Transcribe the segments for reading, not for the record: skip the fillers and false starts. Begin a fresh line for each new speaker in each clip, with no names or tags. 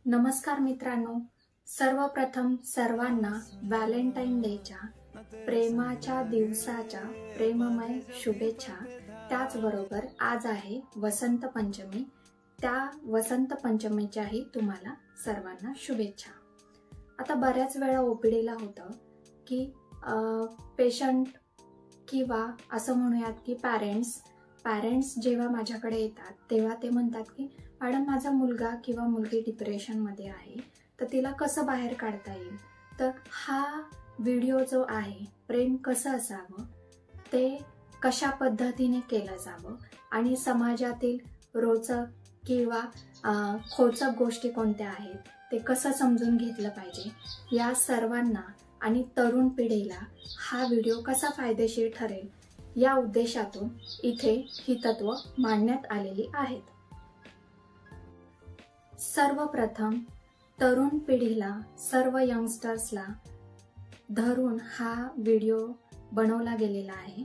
नमस्कार मित्रांनो, सर्वप्रथम सर्वांना व्हॅलेंटाईन डेच्या प्रेमाच्या दिवसाच्या प्रेममय शुभेच्छा। त्याचबरोबर आज आहे वसंत पंचमी। त्या वसंत पंचमीच्याही तुम्हाला सर्वांना शुभेच्छा। आता बऱ्याच वेळा ओपीडीला होतं की पेशंट किंवा असं म्हणूयात की पॅरेंट्स जेव्हा माझ्याकडे येतात तेव्हा ते म्हणतात की मॅडम माझा मुलगा किंवा मुलगी डिप्रेशनमध्ये आहे, तर तिला कसं बाहेर काढता येईल। तर हा व्हिडिओ जो आहे, प्रेम कसं असावं, ते कशा पद्धतीने केलं जावं आणि समाजातील रोचक किंवा खोचक गोष्टी कोणत्या आहेत ते कसं समजून घेतलं पाहिजे, या सर्वांना आणि तरुण पिढीला हा व्हिडिओ कसा फायदेशीर ठरेल या उद्देशातून इथे ही तत्व मांडण्यात आलेली आहेत। सर्वप्रथम तरुण पिढीला, सर्व यंगस्टर्सला धरून हा व्हिडिओ बनवला गेलेला आहे।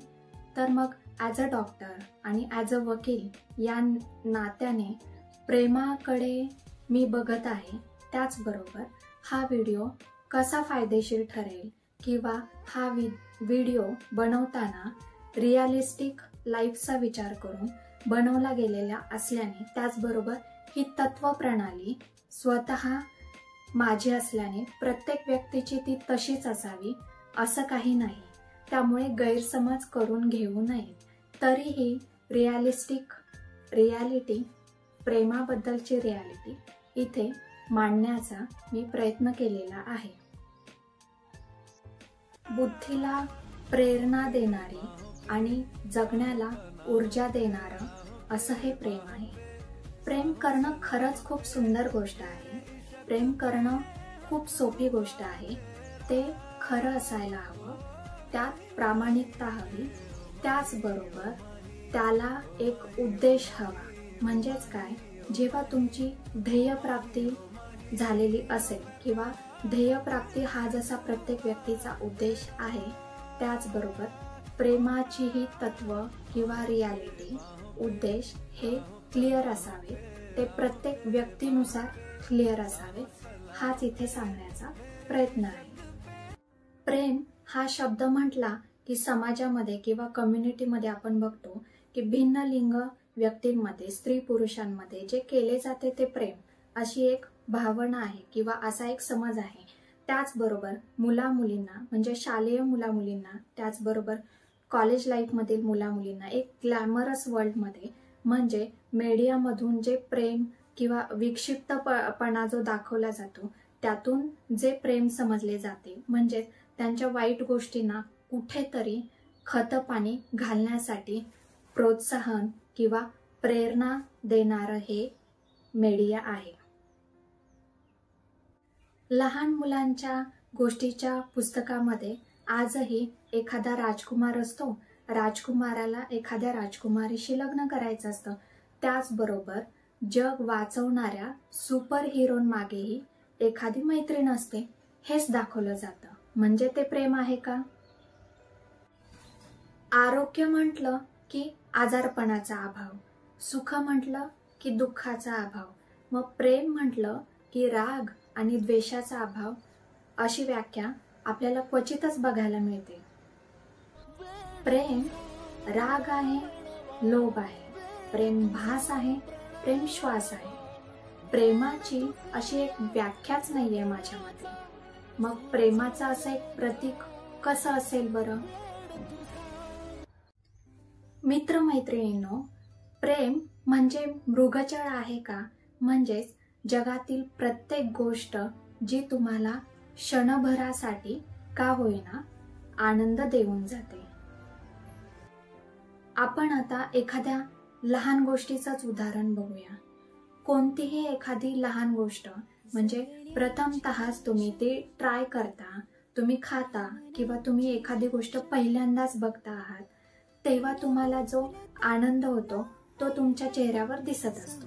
तर मग ॲज अ डॉक्टर आणि ॲज अ वकील या नात्याने प्रेमाकडे मी बघत आहे। त्याचबरोबर हा व्हिडिओ कसा फायदेशीर ठरेल किंवा हा व्हिडिओ बनवताना रिअलिस्टिक लाईफचा विचार करून बनवला गेलेला असल्याने, त्याचबरोबर ही तत्व प्रणाली स्वतः माझी असल्याने प्रत्येक व्यक्तीची ती तशीच असावी असं काही नाही, त्यामुळे गैरसमज करून घेऊ नयेत। तरीही रियालिटी प्रेमाबद्दलची रियालिटी इथे मांडण्याचा मी प्रयत्न केलेला आहे। बुद्धीला प्रेरणा देणारी आणि जगण्याला ऊर्जा देणारं असं हे प्रेम आहे। प्रेम करणं खरंच खूप सुंदर गोष्ट आहे। प्रेम करणं खूप सोपी गोष्ट आहे। ते खरं असायला हवं, त्यात प्रामाणिकता हवी, त्याचबरोबर त्याला एक उद्देश हवा। म्हणजेच काय, जेव्हा तुमची ध्येयप्राप्ती झालेली असेल किंवा ध्येयप्राप्ती हा जसा प्रत्येक व्यक्तीचा उद्देश आहे, त्याचबरोबर प्रेमाचीही तत्व किंवा रियालिटी उद्देश हे क्लिअर असावे, ते प्रत्येक व्यक्तीनुसार क्लिअर असावे, हाच इथे सांगण्याचा प्रयत्न आहे। प्रेम हा शब्द म्हटला की समाजामध्ये किंवा कम्युनिटीमध्ये आपण बघतो की भिन्न लिंग व्यक्तींमध्ये, स्त्री पुरुषांमध्ये जे केले जाते ते प्रेम, अशी एक भावना आहे किंवा असा एक समज आहे। त्याचबरोबर मुला-मुलींना म्हणजे शालेय मुला-मुलींना, त्याचबरोबर कॉलेज लाईफमधील मुला-मुलींना एक ग्लॅमरस वर्ल्डमध्ये म्हणजे मीडियामधून जे प्रेम किंवा विक्षिप्तपणा जो दाखवला जातो त्यातून जे प्रेम समजले जाते, म्हणजे त्यांच्या वाईट गोष्टींना कुठेतरी खतपाणी घालण्यासाठी प्रोत्साहन किंवा प्रेरणा देणारं हे मीडिया आहे। लहान मुलांच्या गोष्टीच्या पुस्तकामध्ये आजही एखादा राजकुमार असतो, राजकुमाराला एखाद्या राजकुमारीशी लग्न करायचं असतं, त्याचबरोबर जग वाचवणाऱ्या सुपर हिरोन मागेही एखादी मैत्रीण असते, हेच दाखवलं जातं। म्हणजे ते प्रेम आहे का? आरोग्य म्हटलं की आजारपणाचा अभाव, सुख म्हटलं की दुःखाचा अभाव, मग प्रेम म्हटलं की राग आणि द्वेषाचा अभाव, अशी व्याख्या आपल्याला क्वचितच बघायला मिळते। प्रेम राग आहे, लोभ आहे, प्रेम भास आहे, प्रेम श्वास आहे। प्रेमाची अशी एक व्याख्याच नाहीये माझ्या मते। मग प्रेमाचं असं एक प्रतीक कसं असेल बरं? मित्रमैत्रिणींनो, प्रेम म्हणजे मृगजळ आहे का? म्हणजेच जगातील प्रत्येक गोष्ट जी तुम्हाला क्षणभरासाठी का होईना आनंद देऊन जाते। आपण आता एखाद्या लहान गोष्टीचंच उदाहरण बघूया। कोणतीही एखादी लहान गोष्ट म्हणजे प्रथमतःच तुम्ही ती ट्राय करता, तुम्ही खाता किंवा तुम्ही एखादी गोष्ट पहिल्यांदाच बघता आहात, तेव्हा तुम्हाला जो आनंद होतो तो तुमच्या चेहऱ्यावर दिसत असतो।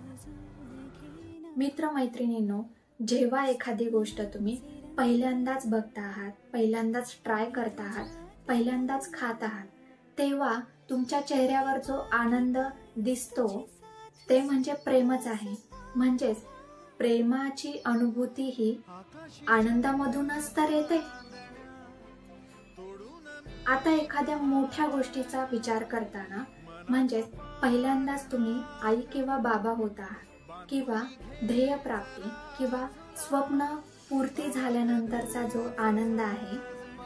मित्रमैत्रिणींनो, जेव्हा एखादी गोष्ट तुम्ही पहिल्यांदाच बघता आहात, पहिल्यांदाच ट्राय करता आहात, पहिल्यांदाच खात आहात, तेव्हा तुमच्या चेहऱ्यावर जो आनंद दिसतो ते म्हणजे प्रेमच आहे। म्हणजेच प्रेमाची अनुभूती ही आनंदामधूनच तर येते. आता एखाद्या मोठ्या गोष्टीचा विचार करताना, म्हणजेच पहिल्यांदाच तुम्ही आई किंवा बाबा होत आहात, किंवा ध्येय प्राप्ती किंवा स्वप्न पूर्ती झाल्यानंतरचा जो आनंद आहे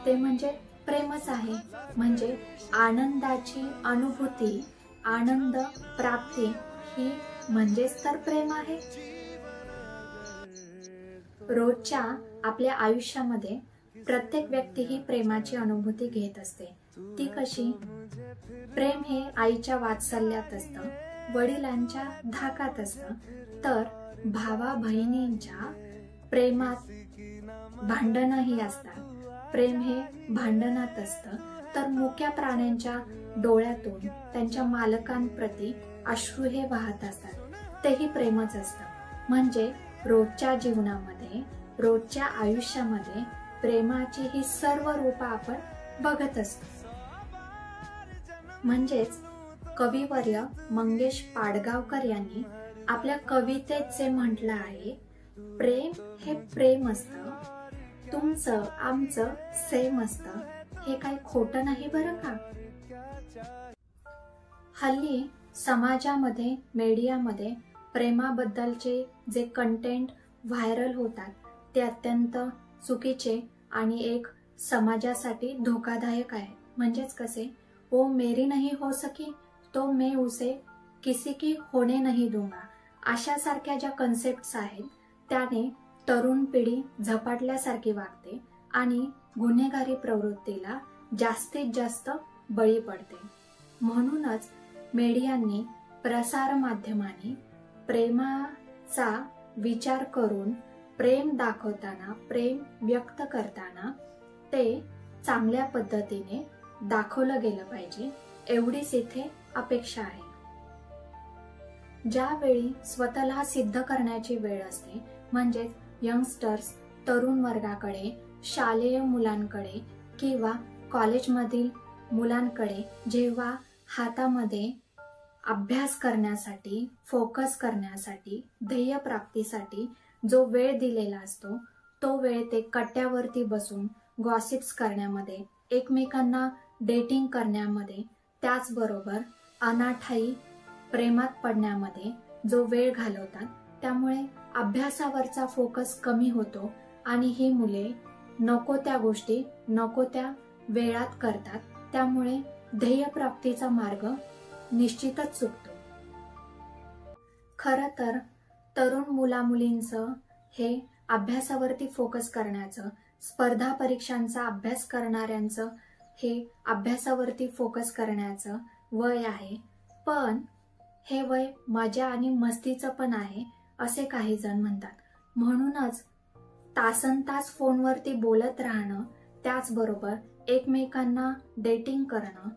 ते म्हणजे प्रेमच आहे. म्हणजे आनंदाची अनुभूती, आनंद प्राप्ती ही म्हणजेच तर प्रेम आहे. रोजच्या आपल्या आयुष्यामध्ये प्रत्येक व्यक्ती ही प्रेमाची अनुभूती घेत असते. ती कशी? प्रेम हे आईच्या वात्सल्यात असतं, वडिलांच्या धाकात असतं, तर भावा बहिणींच्या प्रेमात भांडणही असतात. प्रेम हे भांडणात असतं, तर मुक्या प्राण्यांच्या डोळ्यातून त्यांच्या मालकांप्रती अश्रू हे वाहत असतात, तेही प्रेमच असतं. म्हणजे रोजच्या जीवनामध्ये, रोजच्या आयुष्यामध्ये प्रेमाची ही सर्व रूपं आपण बघत असतो. म्हणजेच कविवर्य मंगेश पाडगावकर यांनी आपल्या कवितेत जे म्हटलं आहे, प्रेम हे प्रेम असतं, तुमचं आमचं सेम असतं, हे काही खोटं नाही बरं का. हल्ली समाजामध्ये, मीडियामध्ये प्रेमाबद्दलचे जे कंटेंट व्हायरल होतात ते अत्यंत चुकीचे आणि एक समाजासाठी धोकादायक आहे. म्हणजेच कसे, वो मेरी नहीं हो सकी तो मैं उसे किसी की होने नहीं दूंगा, अशा सारख्या ज्या कन्सेप्ट्स आहेत त्याने तरुण पिढी झपाटल्यासारखी वागते आणि गुन्हेगारी प्रवृत्तीला जास्तीत जास्त बळी पडते. म्हणूनच मीडियांनी, प्रसार माध्यमांनी प्रेमाचा विचार करून प्रेम दाखवताना, प्रेम व्यक्त करताना ते चांगल्या पद्धतीने दाखवलं गेलं पाहिजे, एवढीच इथे अपेक्षा आहे. ज्यावेळी स्वतःला सिद्ध करण्याची वेळ असते, म्हणजेच यंगस्टर्स तरुण वर्गाकडे, शालेय मुलांकडे किंवा कॉलेजमधील मुलांकडे जेव्हा हातामध्ये अभ्यास करण्यासाठी, फोकस करण्यासाठी, ध्येय प्राप्तीसाठी जो वेळ दिलेला असतो, तो वेळ ते कट्ट्यावरती बसून गॉसिप्स करण्यामध्ये, एकमेकांना डेटिंग करण्यामध्ये, त्याचबरोबर अनाठाई प्रेमात पडण्यामध्ये जो वेळ घालवतात, त्यामुळे अभ्यासावरचा फोकस कमी होतो आणि ही मुले नको त्या गोष्टी नको त्या वेळात करतात. त्यामुळे ध्येयप्राप्तीचा मार्ग निश्चितच चुकतो. खरं तर तरुण मुलामुलींचं हे अभ्यासावरती फोकस करण्याचं, स्पर्धा परीक्षांचा अभ्यास करणाऱ्यांचं हे अभ्यासावरती फोकस करण्याचं वय आहे. पण हे वय मजा आणि मस्तीचं पण आहे असे काही जण म्हणतात. म्हणूनच तासनतास फोनवरती बोलत राहणं, त्याचबरोबर एकमेकांना डेटिंग करणं,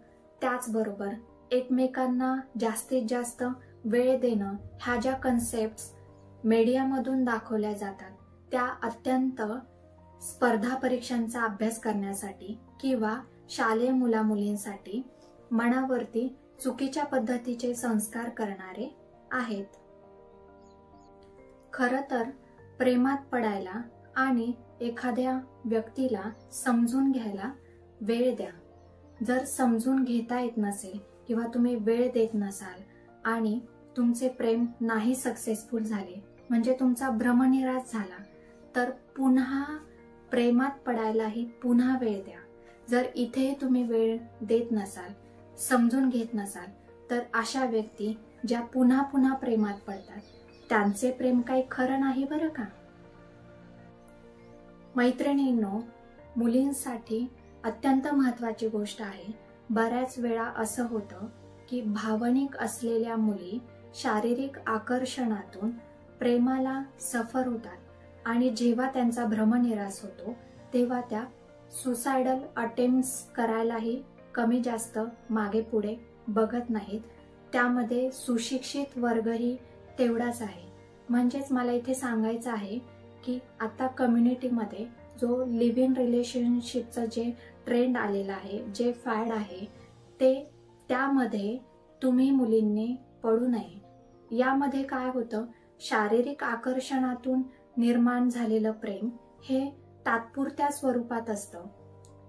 त्याचबरोबर एकमेकांना जास्तीत जास्त वेळ देणं, ह्या ज्या कन्सेप्ट्स मीडियामधून दाखवल्या जातात त्या अत्यंत स्पर्धा परीक्षांचा अभ्यास करण्यासाठी किंवा शालेय मुलामुलींसाठी मनावरती चुकीच्या पद्धतीचे संस्कार करणारे आहेत. खरं तर प्रेमात पडायला आणि एखाद्या व्यक्तीला समजून घ्यायला वेळ द्या. जर समजून घेता येत नसेल किंवा तुम्ही वेळ देत नसाल आणि तुमचे प्रेम नाही सक्सेसफुल झाले, म्हणजे तुमचा भ्रमनिरास झाला, तर पुन्हा प्रेमात पडायलाही पुन्हा वेळ द्या. जर इथे तुम्ही वेळ देत नसाल, समजून घेत नसाल, तर अशा व्यक्ती ज्या पुन्हा पुन्हा प्रेमात पडतात त्यांचे प्रेम काही खरं नाही बरं का. मैत्रिणींनो, मुलींसाठी अत्यंत महत्त्वाची गोष्ट आहे. बऱ्याच वेळा असं होतं की भावनिक असलेल्या मुली शारीरिक आकर्षणातून प्रेमाला सफर होतात आणि जेव्हा त्यांचा भ्रमनिरास होतो तेव्हा त्या सुसायडल अटेम्प्ट्स करायलाही कमी जास्त मागे पुढे बघत नाहीत. त्यामध्ये सुशिक्षित वर्गही तेवढाच आहे. म्हणजेच मला इथे सांगायचं आहे की आता कम्युनिटीमध्ये जो लिव्ह इन रिलेशनशिपचं जे ट्रेंड आलेला आहे, जे फॅड आहे, ते त्यामध्ये तुम्ही मुलींनी पडू नये. यामध्ये काय होतं, शारीरिक आकर्षणातून निर्माण झालेलं प्रेम हे तात्पुरत्या स्वरूपात असतं.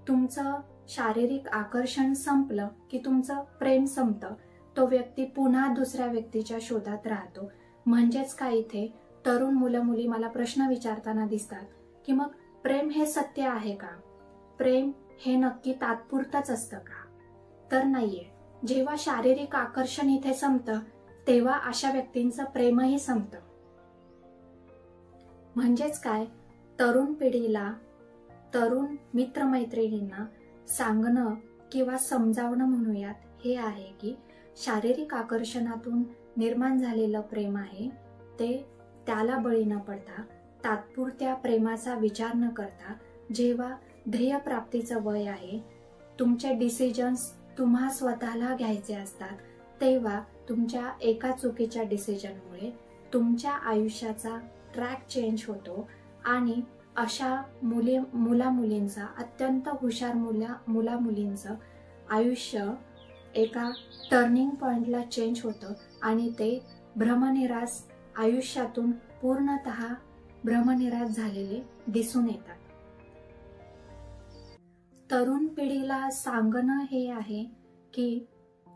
तुमचं शारीरिक आकर्षण संपलं की तुमचं प्रेम संपतं. तो व्यक्ती पुन्हा दुसऱ्या व्यक्तीच्या शोधात राहतो. म्हणजेच काय, इथे तरुण मुलं मुली मला प्रश्न विचारताना दिसतात की मग प्रेम हे सत्य आहे का? प्रेम हे नक्की तात्पुरतंच असतं का? तर नाहीये. जेव्हा शारीरिक आकर्षण इथे संपतं तेव्हा अशा व्यक्तींचं प्रेमही संपतं. म्हणजेच काय, तरुण पिढीला, तरुण मित्रमैत्रिणींना सांगणं किंवा समजावणं म्हणूयात हे आहे की शारीरिक आकर्षणातून निर्माण झालेलं प्रेम आहे ते त्याला बळी न पडता, तात्पुरत्या प्रेमाचा विचार न करता, जेव्हा ध्येय प्राप्तीचं वय आहे, तुमचे डिसिजन्स तुम्हा स्वतःला घ्यायचे असतात, तेव्हा तुमच्या एका चुकीच्या डिसिजनमुळे तुमच्या आयुष्याचा ट्रॅक चेंज होतो आणि अशा मुला मुलींचा, अत्यंत हुशार मुला मुलींचं आयुष्य एका टर्निंग पॉइंटला चेंज होतं आणि ते भ्रमनिरास आयुष्यातून पूर्णतः भ्रमनिरास झालेले दिसून येतात. तरुण पिढीला सांगणं हे आहे की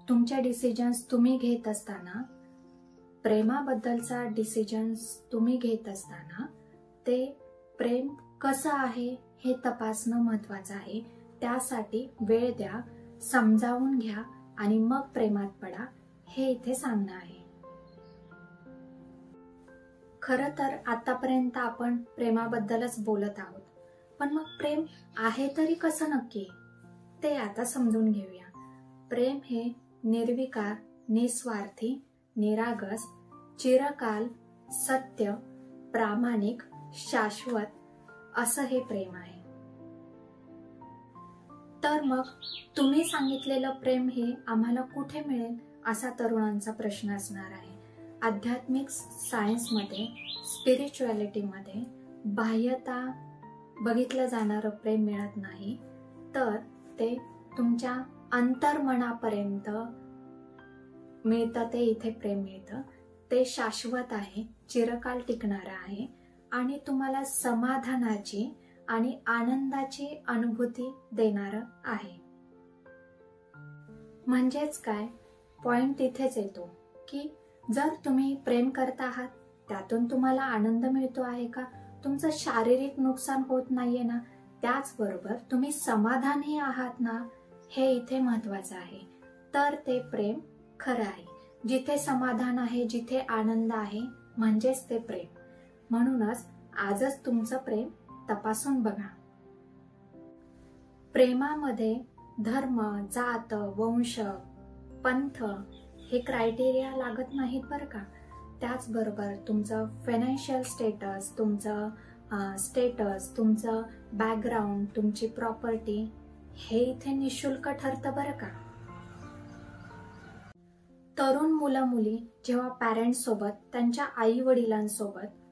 तुमचे डिसिजन्स तुम्ही घेत असताना, प्रेमाबद्दलचा डिसिजन्स तुम्ही घेत असताना, ते प्रेम कसं आहे हे तपासणं महत्वाचं आहे. त्यासाठी वेळ द्या, समजावून घ्या आणि मग प्रेमात पडा, हे इथे सांगणं आहे. खरं तर आतापर्यंत आपण प्रेमाबद्दलच बोलत आहोत, पण मग प्रेम आहे तरी कसं नक्की, ते आता समजून घेऊया. प्रेम हे निर्विकार, निस्वार्थी, निरागस, चिरकाल, सत्य, प्रामाणिक, शाश्वत असं हे प्रेम आहे. तर मग तुम्ही सांगितलेलं प्रेम हे आम्हाला कुठे मिळेल असा तरुणांचा प्रश्न असणार आहे. आध्यात्मिक सायन्समध्ये, स्पिरिच्युअलिटीमध्ये बाह्यता बघितलं जाणारं प्रेम मिळत नाही, तर ते तुमच्या अंतर्मनापर्यंत मिळतं. ते इथे प्रेम मिळतं. ते शाश्वत आहे, चिरकाल टिकणारं आहे आणि तुम्हाला समाधानाची आणि आनंदाची अनुभूती देणारं आहे. म्हणजेच काय, पॉइंट इथेच येतो की जर तुम्ही प्रेम करत आहात, त्यातून तुम्हाला आनंद मिळतो आहे का, तुमचं शारीरिक नुकसान होत नाहीये ना, त्याचबरोबर तुम्ही समाधानी आहात ना, हे इथे महत्वाचं आहे. तर ते प्रेम खरं आहे. जिथे समाधान आहे, जिथे आनंद आहे, म्हणजेच ते प्रेम. म्हणूनच आजच तुमचं प्रेम तपासून बघा. प्रेमामध्ये धर्म, जात, वंश, पंथ हे क्रायटेरिया लागत नाहीत बरं का. त्याचबरोबर तुमचं फायनान्शियल स्टेटस, तुमचं बॅकग्राऊंड, तुमची प्रॉपर्टी हे इथे निशुल्क ठरतं बरं का. तरुण मुलं मुली जेव्हा पॅरेंट्स सोबत, त्यांच्या आई वडिलांसोबत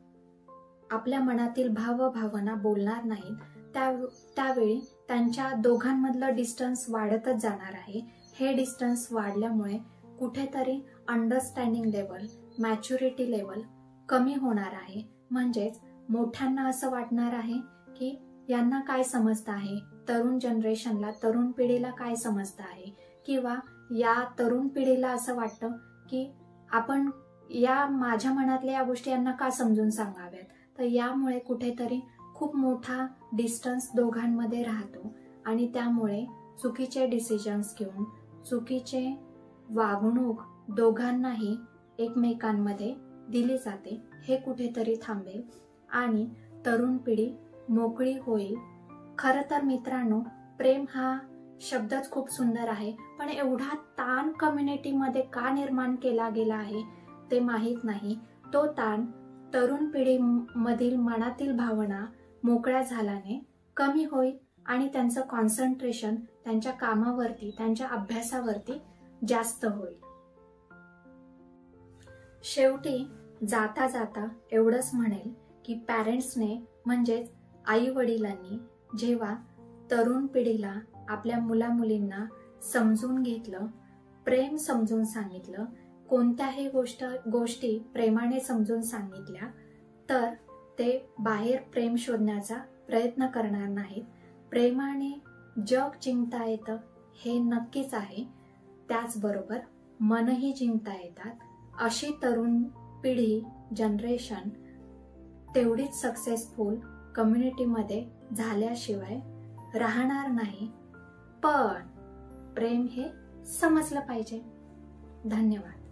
आपल्या मनातील भावना बोलणार नाहीत, त्यावेळी त्यांच्या दोघांमधलं डिस्टन्स वाढतच जाणार आहे. हे डिस्टन्स वाढल्यामुळे कुठेतरी अंडरस्टँडिंग लेवल, मॅच्युरिटी लेवल कमी होणार आहे. म्हणजेच मोठ्यांना असं वाटणार आहे की यांना काय समजतं आहे, तरुण जनरेशनला, तरुण पिढीला काय समजतं आहे, किंवा या तरुण पिढीला असं वाटतं की आपण माझ्या मनातल्या या गोष्टी यांना का समजून सांगाव्यात. तर यामुळे कुठेतरी खूप मोठा डिस्टन्स दोघांमध्ये राहतो आणि त्यामुळे चुकीचे डिसिजन्स घेऊन चुकीचे वागणूक दोघांनाही एकमेकांमध्ये दिली जाते. हे कुठेतरी थांबेल आणि तरुण पिढी मोकळी होईल. खरं तर मित्रांनो, प्रेम हा शब्दच खूप सुंदर आहे, पण एवढा ताण कम्युनिटीमध्ये का निर्माण केला गेला आहे ते माहीत नाही. तो ताण तरुण पिढीमधील मनातील भावना मोकळ्या झाल्याने कमी होईल आणि त्यांचं कॉन्सन्ट्रेशन त्यांच्या कामावरती, त्यांच्या अभ्यासावरती जास्त होईल. शेवटी जाता जाता एवढंच म्हणेल की पॅरेंट्सने, म्हणजेच आई वडिलांनी जेव्हा तरुण पिढीला, आपल्या मुला मुलींना समजून घेतलं, प्रेम समजून सांगितलं, कोणत्याही गोष्टी प्रेमाने समजून सांगितल्या तर ते बाहेर प्रेम शोधण्याचा प्रयत्न करणार नाहीत. प्रेमाने जग जिंकता येतं हे नक्कीच आहे. त्याचबरोबर मनही जिंकता येतात. अशी तरुण पिढी जनरेशन तेवढीच सक्सेसफुल कम्युनिटीमध्ये झाल्याशिवाय राहणार नाही. पण प्रेम हे समजलं पाहिजे. धन्यवाद.